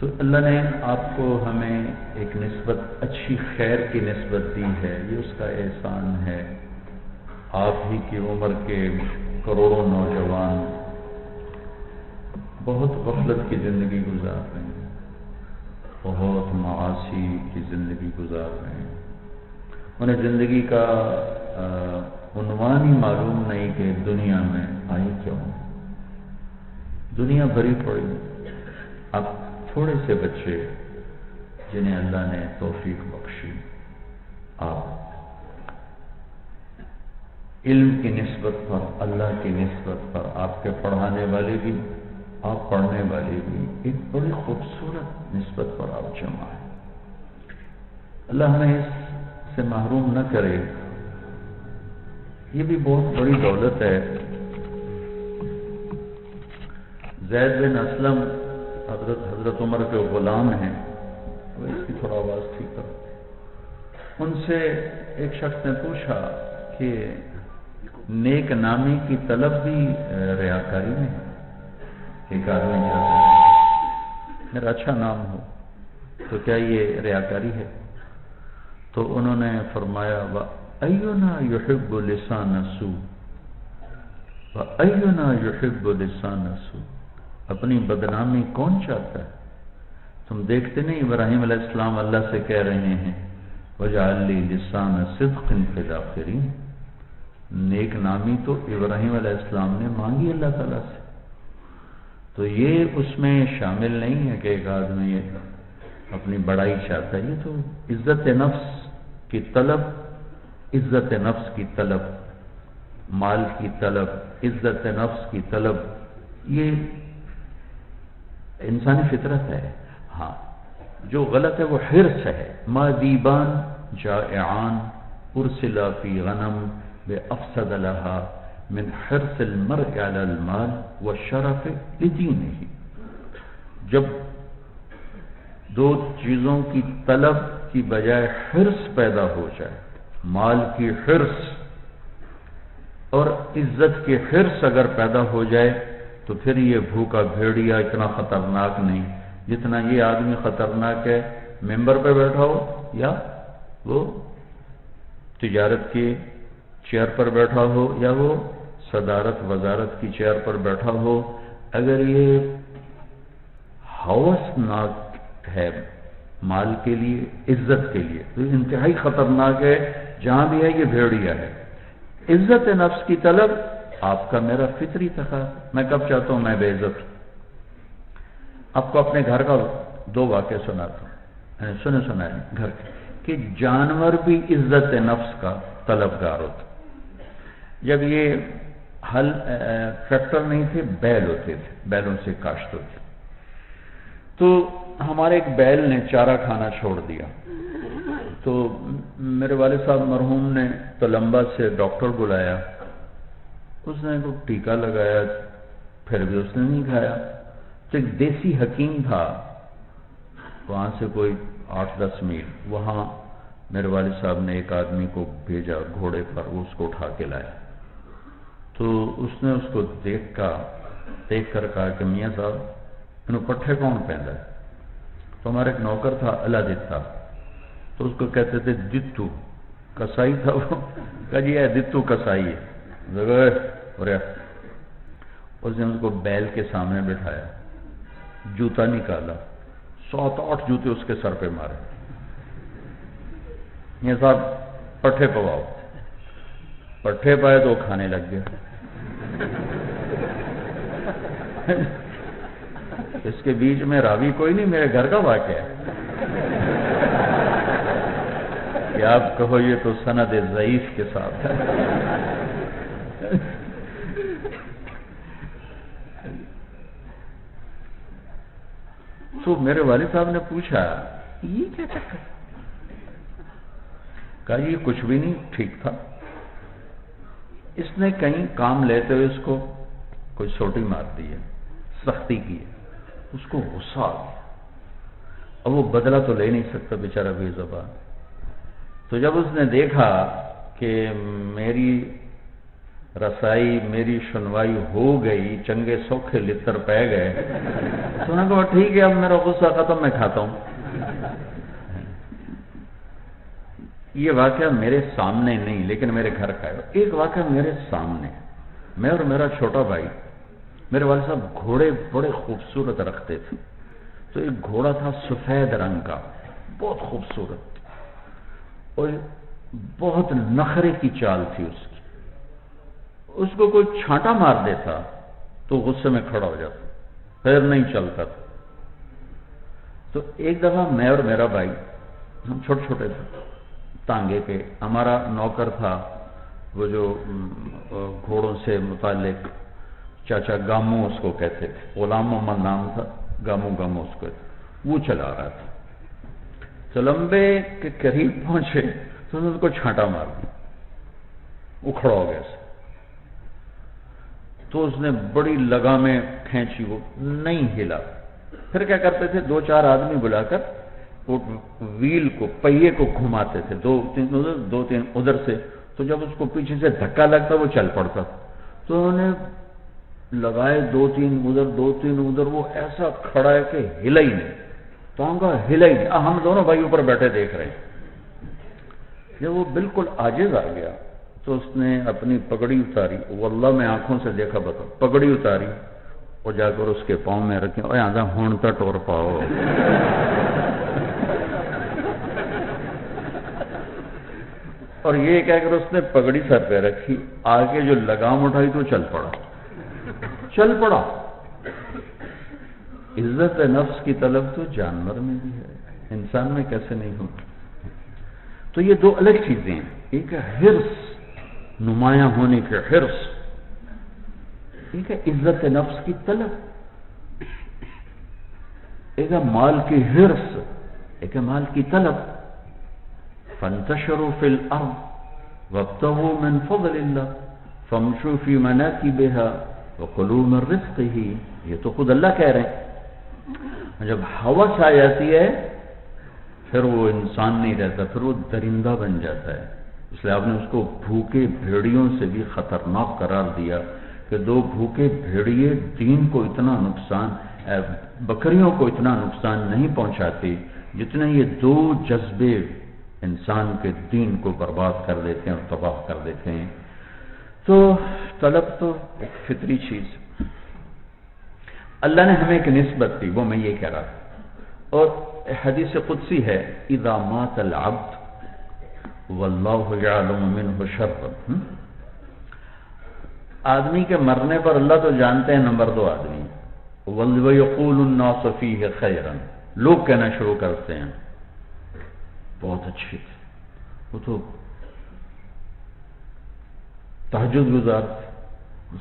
تو اللہ نے آپ کو ہمیں ایک نسبت اچھی خیر کی نسبت دی ہے، یہ اس کا احسان ہے۔ آپ ہی کی عمر کے کروڑوں نوجوان بہت غفلت کی زندگی گزار رہے ہیں، بہت معاصی کی زندگی گزار رہے ہیں۔ انہیں زندگی کا عنوان ہی معلوم نہیں کہ دنیا میں آئی کیوں۔ دنیا بھری پڑی، اب تھوڑے سے بچے جنہیں اللہ نے توفیق بخشی، آپ علم کی نسبت پر، اللہ کی نسبت پر، آپ کے پڑھانے والے بھی، آپ پڑھنے والے بھی، ایک بڑی خوبصورت نسبت پر آپ جمع ہیں۔ اللہ ہمیں اس سے محروم نہ کرے، یہ بھی بہت بڑی دولت ہے۔ زید بن اسلم حضرت عمر کے غلام ہیں، اس کی تھوڑا آواز ٹھیک کر۔ ان سے ایک شخص نے پوچھا کہ نیک نامی کی طلب بھی ریاکاری میں ہے؟ ایک آدمی چاہتا ہے میرا اچھا نام ہو، تو کیا یہ ریاکاری ہے؟ تو انہوں نے فرمایا وَأَيُّنَا يُحِبُّ لِسَانَ السُّوءِ وَأَيُّنَا يُحِبُّ لِسَانَ السُّوءِ، اپنی بدنامی کون چاہتا ہے؟ تم دیکھتے نہیں ابراہیم علیہ السلام اللہ سے کہہ رہے ہیں وَجَعَلْ لِي لِسَانَ صِدْقٍ فِي الْآخِرِينَ، نیک نامی تو ابراہیم علیہ السلام نے مانگی اللہ تعالیٰ سے۔ تو یہ اس میں شامل نہیں ہے کہ ایک آدمی اپنی بڑائی چاہتا ہے، یہ تو عزت نفس کی طلب، عزت نفس کی طلب، مال کی طلب، عزت نفس کی طلب، یہ انسانی فطرت ہے۔ ہاں جو غلط ہے وہ حرص ہے۔ ما دیبان جائعان ارسلا فی غنم بافسد لها من حرص المرء علی المال والشرف لدینہ، جب دو چیزوں کی طلب کی بجائے حرص پیدا ہو جائے، مال کی حرص اور عزت کی حرص اگر پیدا ہو جائے تو پھر یہ بھوکا بھیڑیا اتنا خطرناک نہیں جتنا یہ آدمی خطرناک ہے، ممبر پہ بیٹھا ہو یا وہ تجارت کی چیئر پر بیٹھا ہو یا وہ صدارت وزارت کی چیئر پر بیٹھا ہو، اگر یہ ہوسناک ہے مال کے لیے، عزت کے لیے، تو انتہائی خطرناک ہے۔ جہاں بھی ہے یہ بھیڑیا ہے۔ عزت نفس کی طلب آپ کا میرا فطری تقاضا۔ میں کب چاہتا ہوں میں بے عزت ہوں؟ آپ کو اپنے گھر کا دو واقعہ سناتا ہوں، سنا ہے گھر کے، کہ جانور بھی عزت نفس کا طلبگار ہوتا۔ جب یہ ہل ٹریکٹر نہیں تھے، بیل ہوتے تھے، بیلوں سے کاشت ہوتی، تو ہمارے ایک بیل نے چارہ کھانا چھوڑ دیا، تو میرے والد صاحب مرحوم نے تلمبہ سے ڈاکٹر بلایا، اس نے کو ٹیکہ لگایا، پھر بھی اس نے نہیں کھایا۔ تو ایک دیسی حکیم تھا وہاں سے کوئی 8-10 میل، وہاں میرے والد صاحب نے ایک آدمی کو بھیجا گھوڑے پر، وہ اس کو اٹھا کے لایا۔ تو اس نے اس کو دیکھ کر کہا کہ میاں صاحب انہوں پٹھے کون پہنتا ہے؟ تو ہمارا ایک نوکر تھا اللہ دیتا، تو اس کو کہتے تھے دتو، کسائی تھا وہ، کہا جی ہے دتو کسائی ہے۔ اس نے اس کو بیل کے سامنے بٹھایا، جوتا نکالا، 7-8 جوتے اس کے سر پہ مارے، یہ صاحب پٹھے پواؤ۔ پٹھے پائے تو وہ کھانے لگ گیا۔ اس کے بیچ میں راوی کوئی نہیں، میرے گھر کا واقعہ ہے کہ آپ کہو یہ تو سند ضعیف کے ساتھ ہے۔ تو میرے والد صاحب نے پوچھا یہ کیا چکر؟ کہا یہ کچھ بھی نہیں، ٹھیک تھا۔ اس نے کہیں کام لیتے ہوئے اس کو کوئی سوٹی مار دی ہے، سختی کی ہے، اس کو غصہ آ گیا، اب وہ بدلہ تو لے نہیں سکتا بیچارہ بے زبان۔ تو جب اس نے دیکھا کہ میری رسائی میری سنوائی ہو گئی، چنگے سوکھے لتر پہ گئے، تو انہوں نے کہا ٹھیک ہے اب میرا غصہ ختم، میں کھاتا ہوں۔ یہ واقعہ میرے سامنے نہیں لیکن میرے گھر کا ہے۔ ایک واقعہ میرے سامنے، میں اور میرا چھوٹا بھائی، میرے والد صاحب گھوڑے بڑے خوبصورت رکھتے تھے، تو ایک گھوڑا تھا سفید رنگ کا، بہت خوبصورت، اور بہت نخرے کی چال تھی اس کی۔ اس کو کوئی چھانٹا مار دیتا تو غصے میں کھڑا ہو جاتا، پھر نہیں چلتا تھا۔ تو ایک دفعہ میں اور میرا بھائی، ہم چھوٹے چھوٹے تھے، تانگے کے، ہمارا نوکر تھا وہ جو گھوڑوں سے متعلق، چاچا گامو اس کو کہتے تھے، غلام محمد نام تھا، گامو گامو اس کو، وہ چلا رہا تھا۔ تو لمبے کے قریب پہنچے تو اس کو چھانٹا مار دیا، وہ کھڑا ہو گیا سے، تو اس نے بڑی لگامیں کھینچی، وہ نہیں ہلا۔ پھر کیا کرتے تھے، دو چار آدمی بلا کر وہ ویل کو، پہیے کو گھماتے تھے، دو تین ادھر دو تین ادھر سے، تو جب اس کو پیچھے سے دھکا لگتا وہ چل پڑتا۔ تو انہوں نے لگائے دو تین ادھر دو تین ادھر، وہ ایسا کھڑا ہے کہ ہلا ہی نہیں، تانگا ہلا ہی نہیں۔ ہم دونوں بھائی اوپر بیٹھے دیکھ رہے ہیں۔ جب وہ بالکل عاجز آ گیا تو اس نے اپنی پگڑی اتاری، واللہ میں آنکھوں سے دیکھا، بتا پگڑی اتاری اور جا کر اس کے پاؤں میں رکھی، اور آدھا ہون تا ٹور پاؤ۔ اور یہ کہہ کر اس نے پگڑی سر پہ رکھی، آگے جو لگام اٹھائی تو چل پڑا۔ عزت نفس کی طلب تو جانور میں بھی ہے، انسان میں کیسے نہیں ہوتی؟ تو یہ دو الگ چیزیں ہیں، ایک ہے حرص، نمایاں ہونے کے حرص، ایک ہے عزت نفس کی طلب، ایک ہے مال کی حرص، ایک ہے مال کی طلب۔ فانتشروا فی الارض وابتغوا من فضل اللہ فامشوا فی مناکبها وکلوا من رزقہ، یہ تو خود اللہ کہہ رہے ہیں۔ جب ہوس آ جاتی ہے پھر وہ انسان نہیں رہتا، پھر وہ درندہ بن جاتا ہے۔ اس لیے آپ نے اس کو بھوکے بھیڑیوں سے بھی خطرناک قرار دیا کہ دو بھوکے بھیڑیے دین کو اتنا نقصان، بکریوں کو اتنا نقصان نہیں پہنچاتے جتنے یہ دو جذبے انسان کے دین کو برباد کر دیتے ہیں اور تباہ کر دیتے ہیں۔ تو طلب تو ایک فطری چیز، اللہ نے ہمیں ایک نسبت دی، وہ میں یہ کہہ رہا تھا، اور حدیث قدسی ہے، اذا مات العبد واللہ یعلم منہ شرا، آدمی کے مرنے پر اللہ تو جانتے ہیں نمبر دو آدمی، وَيَقُولُ النَّاسُ فِيهِ خَيْرًا، لوگ کہنا شروع کرتے ہیں بہت اچھی تھی، وہ تو تہجد گزار تھے،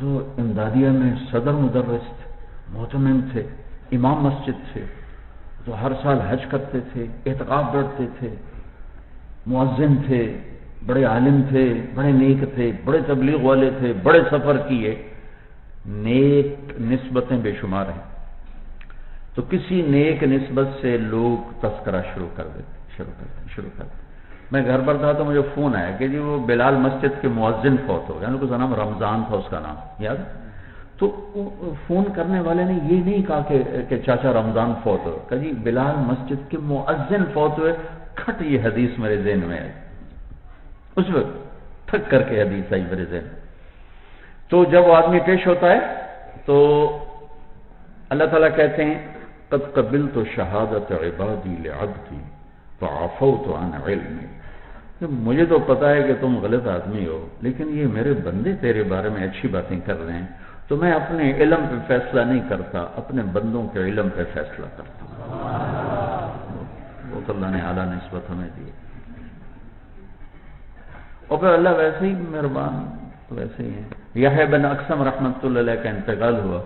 وہ امدادیہ میں صدر مدرس تھے، محتمم تھے، امام مسجد تھے، تو ہر سال حج کرتے تھے، اعتکاف بیٹھتے تھے، مؤذن تھے، بڑے عالم تھے، بڑے نیک تھے، بڑے تبلیغ والے تھے، بڑے سفر کیے، نیک نسبتیں بے شمار ہیں۔ تو کسی نیک نسبت سے لوگ تذکرہ شروع کر دیتے۔ میں گھر پر تھا تو مجھے فون آیا کہ جی وہ بلال مسجد کے مؤذن فوت ہو گیا، اس کا نام رمضان تھا، اس کا نام یاد۔ تو فون کرنے والے نے یہ نہیں کہا کہ چاچا رمضان فوت ہو، کہ جی بلال مسجد کے مؤذن فوت ہوئے۔ کھٹ یہ حدیث میرے ذہن میں آئی، اس وقت تھک کر کے حدیث آئی میرے ذہن۔ تو جب وہ آدمی پیش ہوتا ہے تو اللہ تعالیٰ کہتے ہیں قد قبلت شہادت عبادی لعبدی فعفوت عن علمی، مجھے تو پتا ہے کہ تم غلط آدمی ہو، لیکن یہ میرے بندے تیرے بارے میں اچھی باتیں کر رہے ہیں، تو میں اپنے علم پہ فیصلہ نہیں کرتا، اپنے بندوں کے علم پہ فیصلہ کرتا ہوں۔ بہت اللہ نے اعلیٰ نسبت ہمیں دی، اور پھر اللہ ویسے ہی مہربان، ویسے ہی ہے۔ یحییٰ بن اقسم رحمۃ اللہ علیہ کا انتقال ہوا،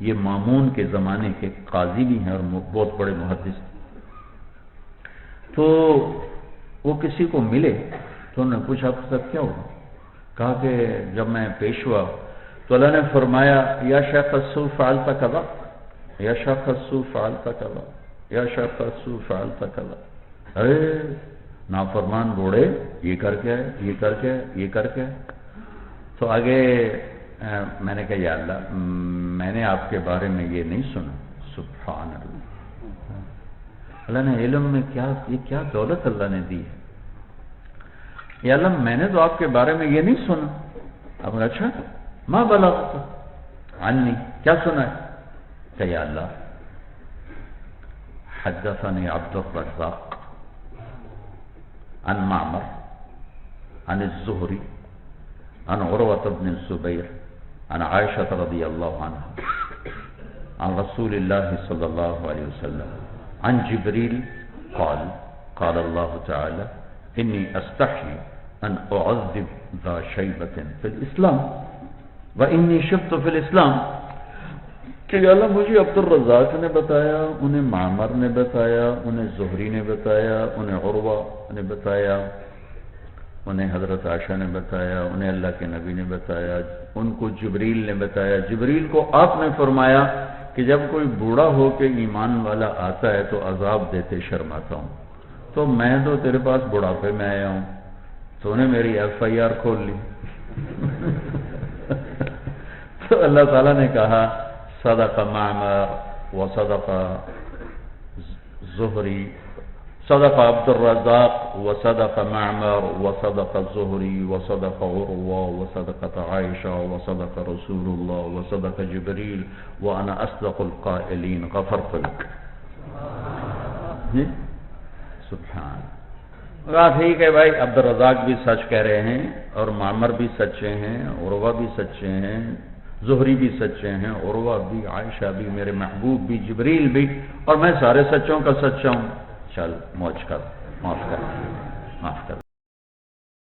یہ مامون کے زمانے کے قاضی بھی ہیں اور بہت بڑے محدث۔ تو وہ کسی کو ملے تو انہوں نے پوچھا آپ کے ساتھ کیا ہوا؟ کہا کہ جب میں پیش ہوا تو اللہ نے فرمایا یا شیخ السوء فعلت کذا، یا شیخ السوء فعلت کذا، یا شیخ السوء فعلت کذا، ارے نافرمان بوڑھے یہ کر کے ہے، یہ کر کے ہے، یہ کر کے ہے۔ تو تو آگے میں نے کہا یا اللہ میں نے آپ کے بارے میں یہ نہیں سنا. سبحان اللہ. اللہ نے علم میں یہ کیا دولت اللہ نے دی ہے. یا اللہ میں نے تو آپ کے بارے میں یہ نہیں سنا. اب اچھا ما بلغت عنی، کیا سنا ہے؟ کہ یا اللہ حدثني عبد الرزاق عن معمر عن الزهري عن عروة بن الزبير عن عائشة رضي الله عنها عن رسول الله صلى الله عليه وسلم عن جبريل قال قال الله تعالى إني أستحي أن أعذب ذا شيبة في الإسلام وإني شبت في الإسلام. کہ اللہ مجھے عبد الرزاق نے بتایا، انہیں معمر نے بتایا، انہیں زہری نے بتایا، انہیں عروہ نے بتایا، انہیں حضرت عائشہ نے بتایا، انہیں اللہ کے نبی نے بتایا، ان کو جبریل نے بتایا. جبریل کو آپ نے فرمایا کہ جب کوئی بوڑھا ہو کے ایمان والا آتا ہے تو عذاب دیتے شرماتا ہوں، تو میں تو تیرے پاس بڑھاپے میں آیا ہوں، تو انہیں میری FIR کھول لی. تو اللہ تعالیٰ نے کہا صدق معمر وصدق زہری، صدق عبد الرزاق وصدق معمر وصدق الزهري وصدق عروة وصدقت عائشة وصدق رسول الله وصدق جبريل وأنا أصدق القائلين غفرت لك. سبحان. ٹھیک ہے بھائی، عبد الرزاق بھی سچ کہہ رہے ہیں اور معمر بھی سچے ہیں، عروہ بھی سچے ہیں، زہری بھی سچے ہیں، عروہ بھی، عائشہ بھی، میرے محبوب بھی، جبریل بھی، اور میں سارے سچوں کا سچا ہوں. چل موج کر، معاف کر.